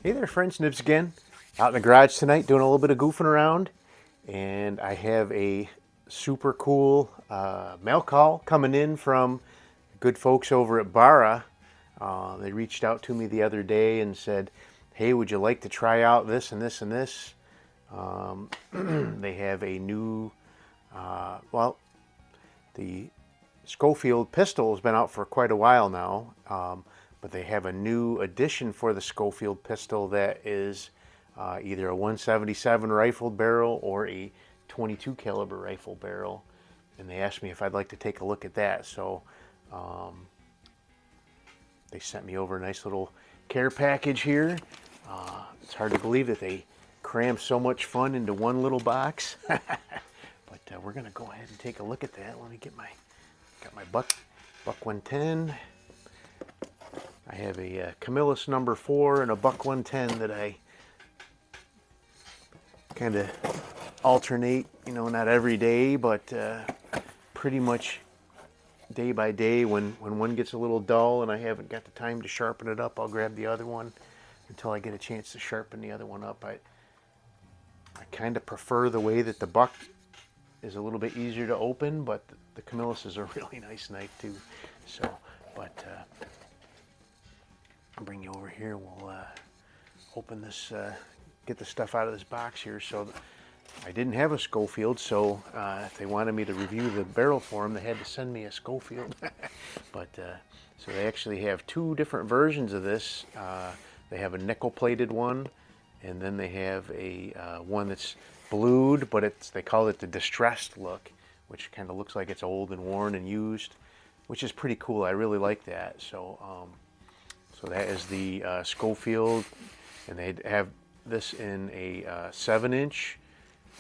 Hey there friends, Nibs again. Out in the garage tonight doing a little bit of goofing around, and I have a super cool mail call coming in from good folks over at Barra. They reached out to me the other day and said, hey, would you like to try out this and this and this? They have a new, the Schofield pistol has been out for quite a while now, but they have a new addition for the Schofield pistol that is either a 177 rifled barrel or a 22 caliber rifle barrel, and they asked me if I'd like to take a look at that. So they sent me over a nice little care package here. It's hard to believe that they cram so much fun into one little box. But we're gonna go ahead and take a look at that. Let me get got my Buck 110. I have a Camillus number 4 and a Buck 110 that I kind of alternate, not every day, but pretty much day by day. When one gets a little dull and I haven't got the time to sharpen it up, I'll grab the other one until I get a chance to sharpen the other one up. I kind of prefer the way that the Buck is a little bit easier to open, but the Camillus is a really nice knife too. So, but I'll bring you over here. We'll open this, get the stuff out of this box here. So I didn't have a Schofield, so if they wanted me to review the barrel for them, they had to send me a Schofield. But so they actually have two different versions of this. They have a nickel-plated one, and then they have a one that's blued, but they call it the distressed look, which kind of looks like it's old and worn and used, which is pretty cool. I really like that. So so that is the Schofield, and they have this in a 7-inch,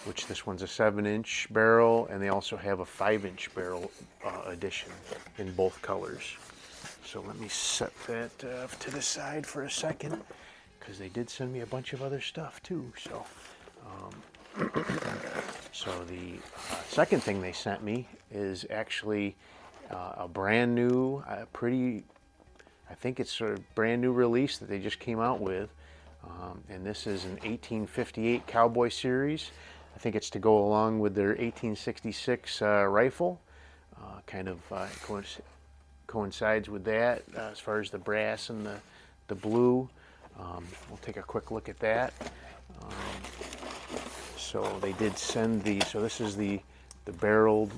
which this one's a 7-inch barrel, and they also have a 5-inch barrel edition in both colors. So let me set that to the side for a second, because they did send me a bunch of other stuff too. So, so the second thing they sent me is actually a brand new, I think it's sort of brand new release that they just came out with. And this is an 1858 Cowboy Series. I think it's to go along with their 1866 rifle. Kind of coincides with that as far as the brass and the blue. We'll take a quick look at that. So they did send so this is the barrel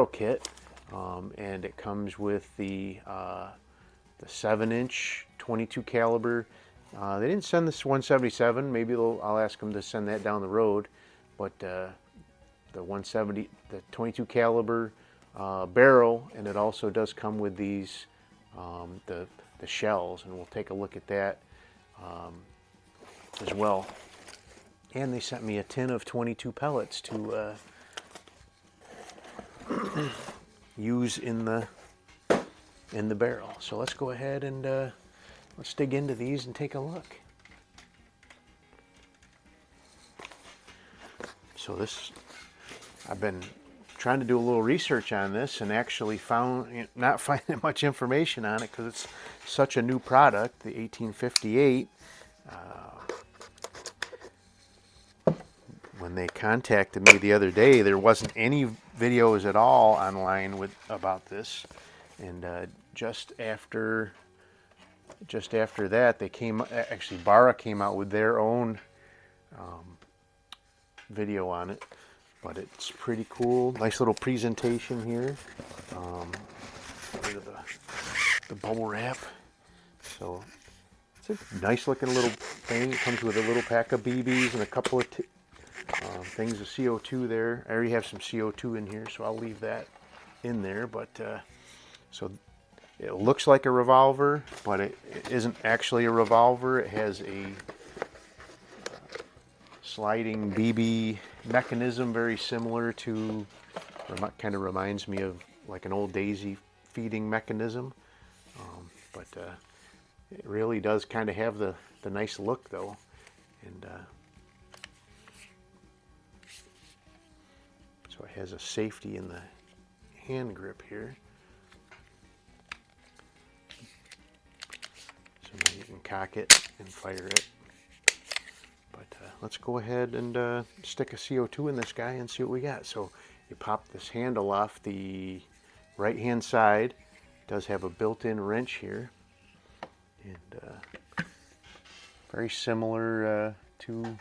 kit, and it comes with the 7-inch 22 caliber. They didn't send this 177. Maybe I'll ask them to send that down the road. But the 22 caliber barrel, and it also does come with these the shells, and we'll take a look at that as well. And they sent me a tin of 22 pellets to use in the barrel. So let's go ahead and let's dig into these and take a look. So I've been trying to do a little research on this and actually not finding much information on it because it's such a new product, the 1858. When they contacted me the other day, there wasn't any videos at all online about this, and just after that, actually Barra came out with their own video on it, but it's pretty cool. Nice little presentation here. Rid of the bubble wrap. So it's a nice looking little thing. It comes with a little pack of BBs and a couple of things of CO2 there. I already have some CO2 in here, so I'll leave that in there. But so it looks like a revolver, but it isn't actually a revolver. It has a sliding BB mechanism, very similar to, kind of reminds me of like an old daisy feeding mechanism. But it really does kind of have the nice look though. And so it has a safety in the hand grip here. So now you can cock it and fire it. But let's go ahead and stick a CO2 in this guy and see what we got. So you pop this handle off the right hand side. It does have a built-in wrench here, and very similar to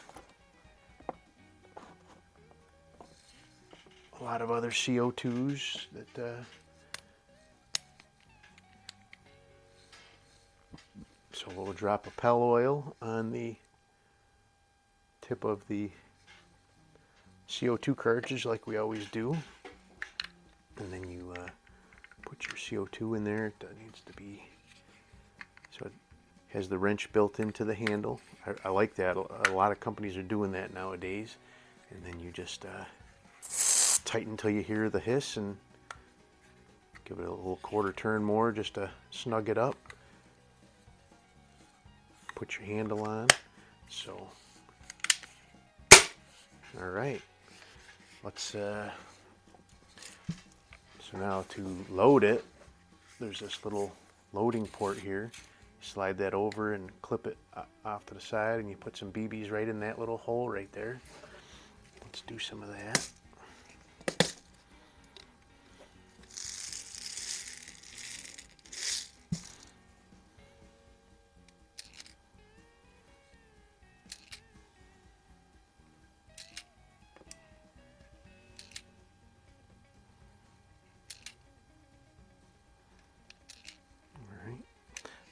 a lot of other CO2s that so we'll drop a Pell oil on the tip of the CO2 cartridge like we always do, and then you put your CO2 in there. It needs to be, so it has the wrench built into the handle. I like that. A lot of companies are doing that nowadays, and then you just tighten until you hear the hiss and give it a little quarter turn more just to snug it up. Put your handle on. So all right, let's so now to load it, there's this little loading port here. Slide that over and clip it off to the side, and you put some BBs right in that little hole right there. Let's do some of that.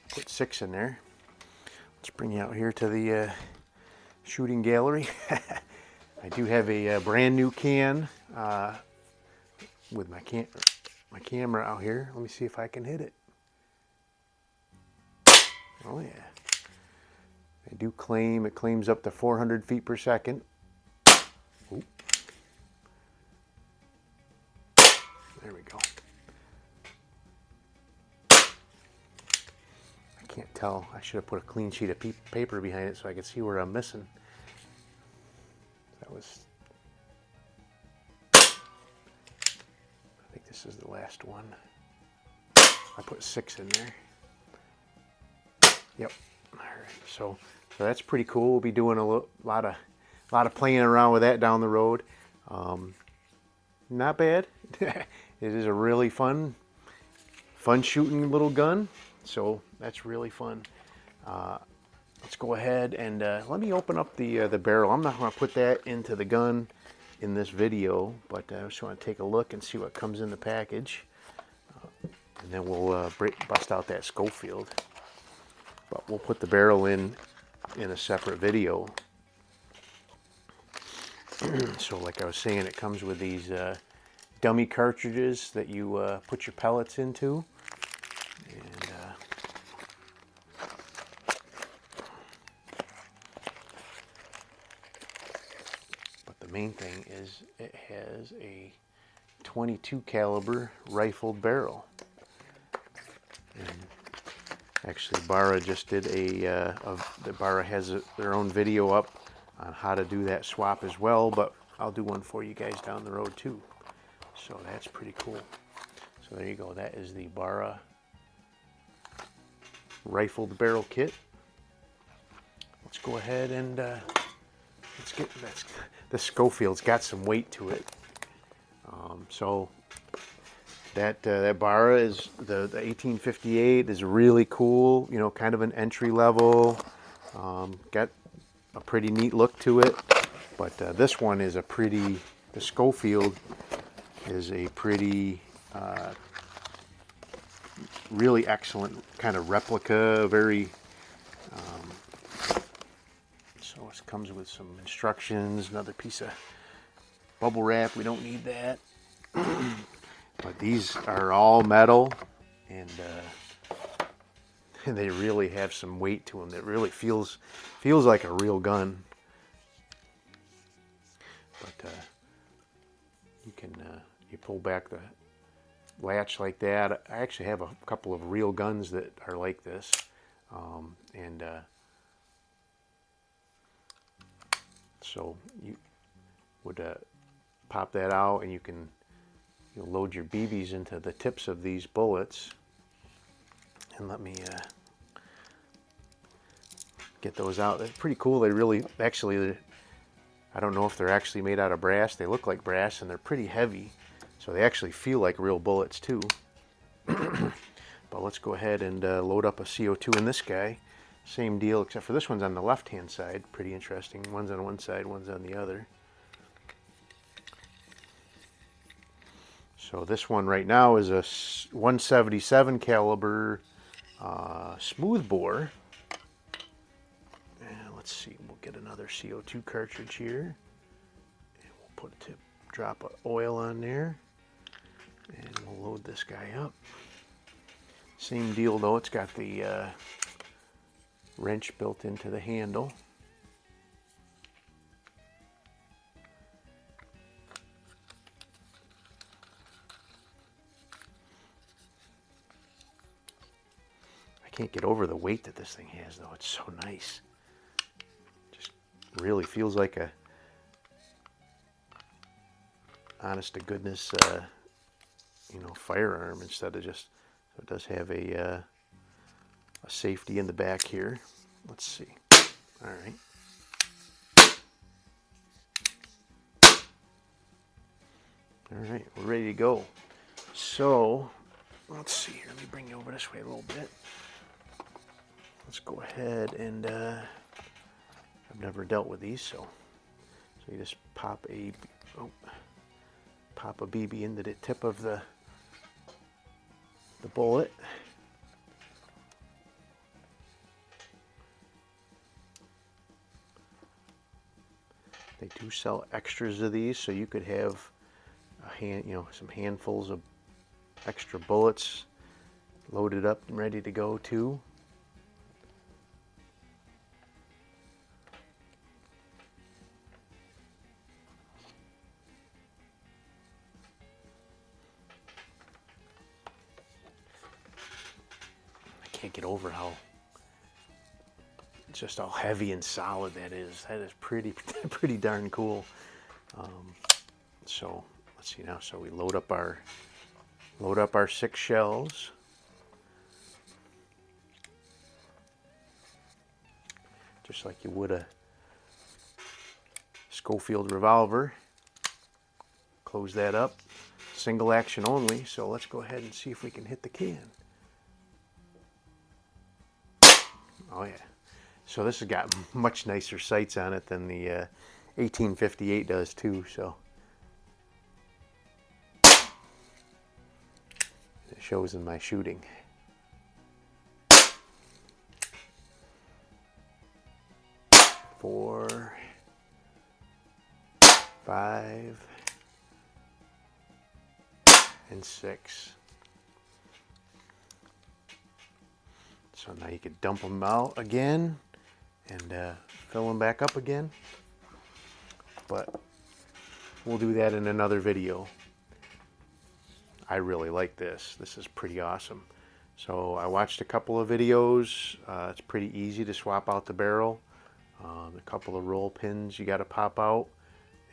Put 6 in there. Let's bring you out here to the shooting gallery. I do have a brand new can with my camera out here. Let me see if I can hit it. Oh yeah. I do claim, it claims up to 400 feet per second. Oop. There we go. Can't tell. I should have put a clean sheet of paper behind it so I could see where I'm missing. That was, I think this is the last one. I put 6 in there. Yep. All right. So that's pretty cool. We'll be doing a lot of playing around with that down the road. Not bad. It is a really fun shooting little gun. So that's really fun. Let's go ahead and let me open up the barrel. I'm not going to put that into the gun in this video, but I just want to take a look and see what comes in the package. And then we'll bust out that Schofield. But we'll put the barrel in a separate video. So like I was saying, it comes with these dummy cartridges that you put your pellets into. And but the main thing is it has a 22 caliber rifled barrel. And actually, Barra just did Barra has their own video up on how to do that swap as well, but I'll do one for you guys down the road too. So that's pretty cool. So there you go. That is the Barra rifled barrel kit. Let's go ahead and let's get the Schofield's got some weight to it. So that Barra is the 1858 is really cool. You know, kind of an entry level. Got a pretty neat look to it. But this one is the Schofield is a pretty really excellent kind of replica, very so it comes with some instructions, another piece of bubble wrap, we don't need that. But these are all metal, and they really have some weight to them that really feels like a real gun. But you can you pull back the latch like that. I actually have a couple of real guns that are like this, and so you would pop that out, and you'll load your BBs into the tips of these bullets. And let me get those out. They're pretty cool. They really, actually, I don't know if they're actually made out of brass. They look like brass, and they're pretty heavy. So they actually feel like real bullets, too. But let's go ahead and load up a CO2 in this guy. Same deal, except for this one's on the left-hand side. Pretty interesting. One's on one side, one's on the other. So this one right now is a 177 caliber smooth bore. And let's see, we'll get another CO2 cartridge here. And we'll put a drop of oil on there. And we'll load this guy up. Same deal though, it's got the wrench built into the handle. I can't get over the weight that this thing has though, it's so nice. Just really feels like a honest to goodness you know, firearm instead of just, so it does have a safety in the back here. Let's see. All right. All right, we're ready to go. So, let's see here. Let me bring you over this way a little bit. Let's go ahead and, I've never dealt with these, so you just pop a BB into the tip of the bullet. They do sell extras of these, so you could have some handfuls of extra bullets loaded up and ready to go too. I can't get over how just how heavy and solid that is. That is pretty darn cool. So let's see now. So we load up our 6 shells. Just like you would a Schofield revolver. Close that up. Single action only. So let's go ahead and see if we can hit the can. Oh yeah. So this has got much nicer sights on it than the 1858 does too. So it shows in my shooting. 4, 5, and 6. So now you could dump them out again and fill them back up again. But we'll do that in another video. I really like this. This is pretty awesome. So I watched a couple of videos. It's pretty easy to swap out the barrel. A couple of roll pins you got to pop out,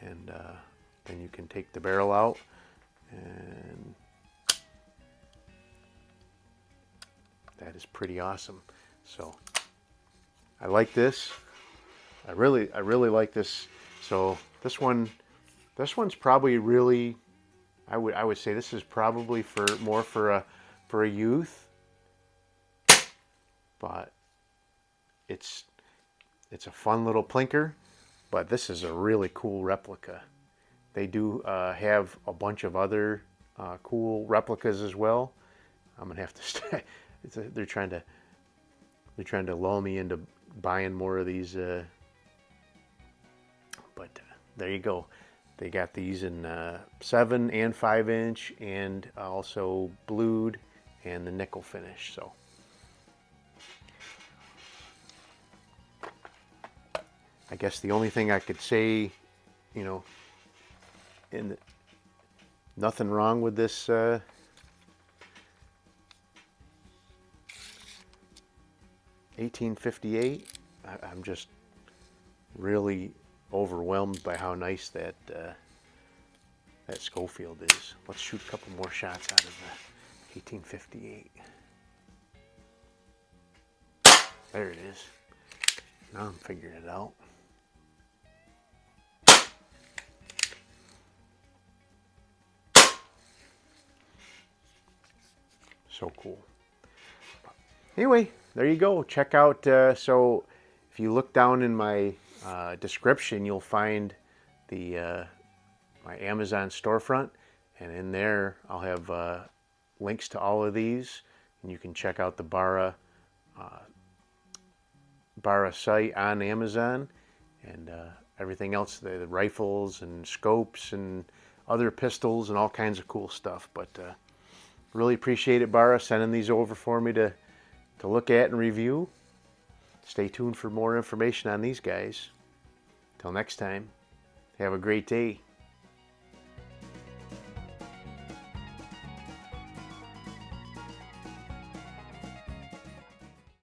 and then you can take the barrel out. And that is pretty awesome. So I like this. I really like this. So this one's probably really, I would say this is probably more for a youth, but it's a fun little plinker. But this is a really cool replica. They do have a bunch of other cool replicas as well. I'm gonna have to stay. They're trying to lull me into buying more of these. But there you go. They got these in 7 and 5 inch, and also blued and the nickel finish. So I guess the only thing I could say, you know, nothing wrong with this 1858. I'm just really overwhelmed by how nice that Schofield is. Let's shoot a couple more shots out of the 1858. There it is. Now I'm figuring it out. So cool. Anyway, there you go. Check out, so if you look down in my description, you'll find the my Amazon storefront, and in there I'll have links to all of these, and you can check out the Barra site on Amazon, and everything else, the rifles and scopes and other pistols and all kinds of cool stuff. But really appreciate it, Barra, sending these over for me to look at and review. Stay tuned for more information on these guys. Till next time, have a great day.